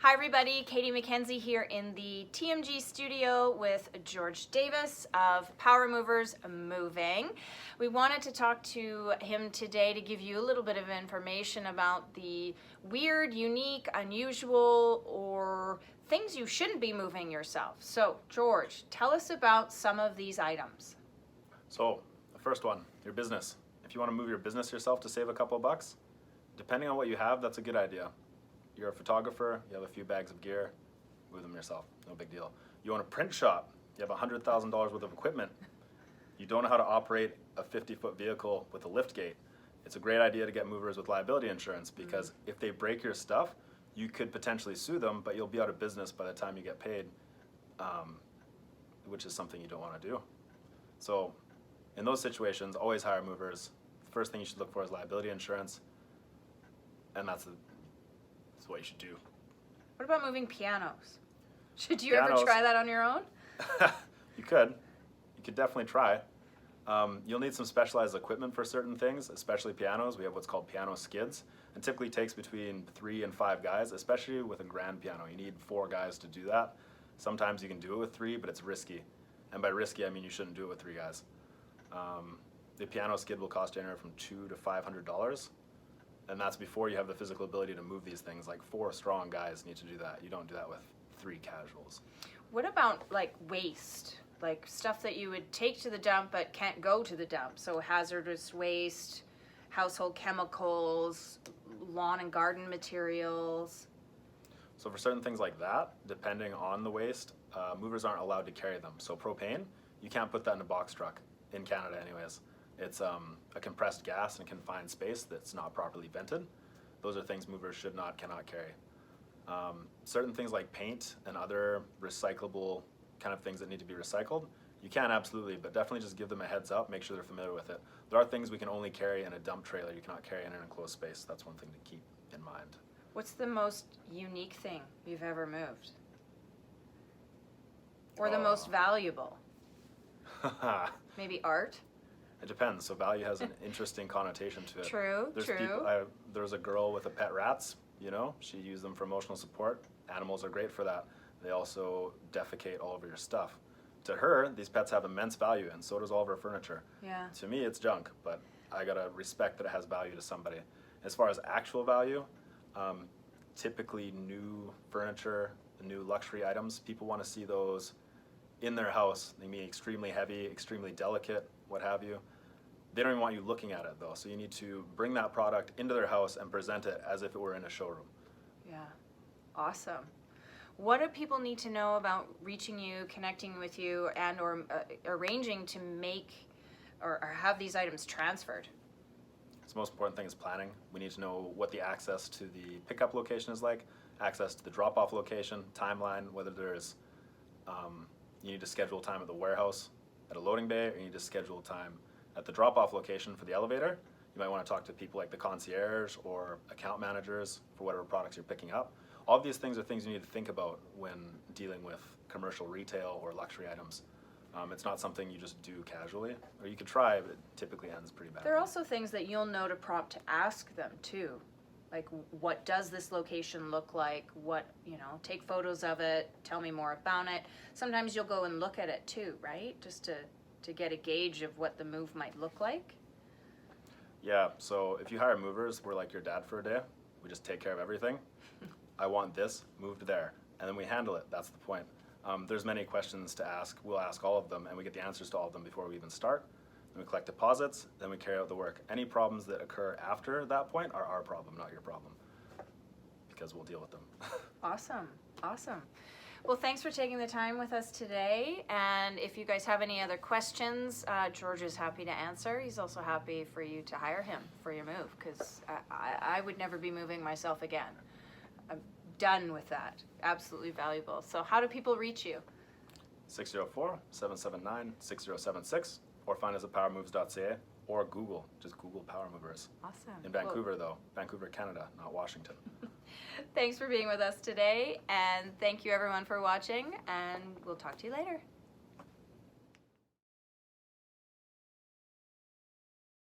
Hi everybody, Katy Mackenzie here in the TMG studio with George Davis of Power Movers Moving. We wanted to talk to him today to give you a little bit of information about the weird, unique, unusual, or things you shouldn't be moving yourself. So George, tell us about some of these items. So the first one, your business. If you want to move your business yourself to save a couple of bucks, depending on what you have, that's a good idea. You're a photographer, you have a few bags of gear, move them yourself, no big deal. You own a print shop, you have $100,000 worth of equipment, you don't know how to operate a 50-foot vehicle with a lift gate. It's a great idea to get movers with liability insurance because if they break your stuff, you could potentially sue them, but you'll be out of business by the time you get paid, which is something you don't want to do. So in those situations, always hire movers. The first thing you should look for is liability insurance, and that's what you should do. What about moving pianos? Should you ever try that on your own? You could definitely try. You'll need some specialized equipment for certain things, especially pianos. We have what's called piano skids, and typically takes between 3 and 5 guys, especially with a grand piano. You need 4 guys to do that. Sometimes you can do it with 3, but it's risky. And by risky, I mean you shouldn't do it with 3 guys. The piano skid will cost you anywhere from $200 to $500. And that's before you have the physical ability to move these things. Like 4 strong guys need to do that. You don't do that with 3 casuals. What about like waste? Like stuff that you would take to the dump but can't go to the dump. So hazardous waste, household chemicals, lawn and garden materials. So for certain things like that, depending on the waste, movers aren't allowed to carry them. So propane, you can't put that in a box truck, in Canada anyways. It's a compressed gas in a confined space that's not properly vented. Those are things movers cannot carry. Certain things like paint and other recyclable kind of things that need to be recycled, you can absolutely, but definitely just give them a heads up, make sure they're familiar with it. There are things we can only carry in a dump trailer, you cannot carry in an enclosed space. That's one thing to keep in mind. What's the most unique thing you've ever moved? Or the most valuable? Maybe art? It depends. So value has an interesting connotation to it. True. There was a girl with a pet rats, you know, she used them for emotional support. Animals are great for that. They also defecate all over your stuff. To her, these pets have immense value, and so does all of her furniture. Yeah. To me, it's junk, but I gotta respect that it has value to somebody. As far as actual value, typically new furniture, new luxury items, people want to see those in their house. They may be extremely heavy, extremely delicate, what have you. They don't even want you looking at it though, so you need to bring that product into their house and present it as if it were in a showroom. Yeah, awesome. What do people need to know about reaching you, connecting with you, and or arranging to make or have these items transferred? The most important thing is planning. We need to know what the access to the pickup location is like, access to the drop-off location, timeline, whether there's you need to schedule time at the warehouse at a loading bay, or you need to schedule time at the drop-off location for the elevator. You might want to talk to people like the concierge or account managers for whatever products you're picking up. All of these things are things you need to think about when dealing with commercial retail or luxury items. It's not something you just do casually, or you could try, but it typically ends pretty badly. There are also things that you'll know to prompt to ask them too. Like, what does this location look like? What, take photos of it, tell me more about it. Sometimes you'll go and look at it too, right? Just to get a gauge of what the move might look like. Yeah, so if you hire movers, we're like your dad for a day. We just take care of everything. I want this moved there, and then we handle it. That's the point. There's many questions to ask. We'll ask all of them, and we get the answers to all of them before we even start. Then we collect deposits, then we carry out the work. Any problems that occur after that point are our problem, not your problem, because we'll deal with them. Awesome. Well, thanks for taking the time with us today, and if you guys have any other questions, George is happy to answer. He's also happy for you to hire him for your move, because I would never be moving myself again. I'm done with that. Absolutely valuable. So how do people reach you? 604-779-6076, or find us at powermoves.ca, or Google. Just Google Power Movers. Awesome. In Vancouver, though. Vancouver, Canada, not Washington. Thanks for being with us today, and thank you everyone for watching, and we'll talk to you later.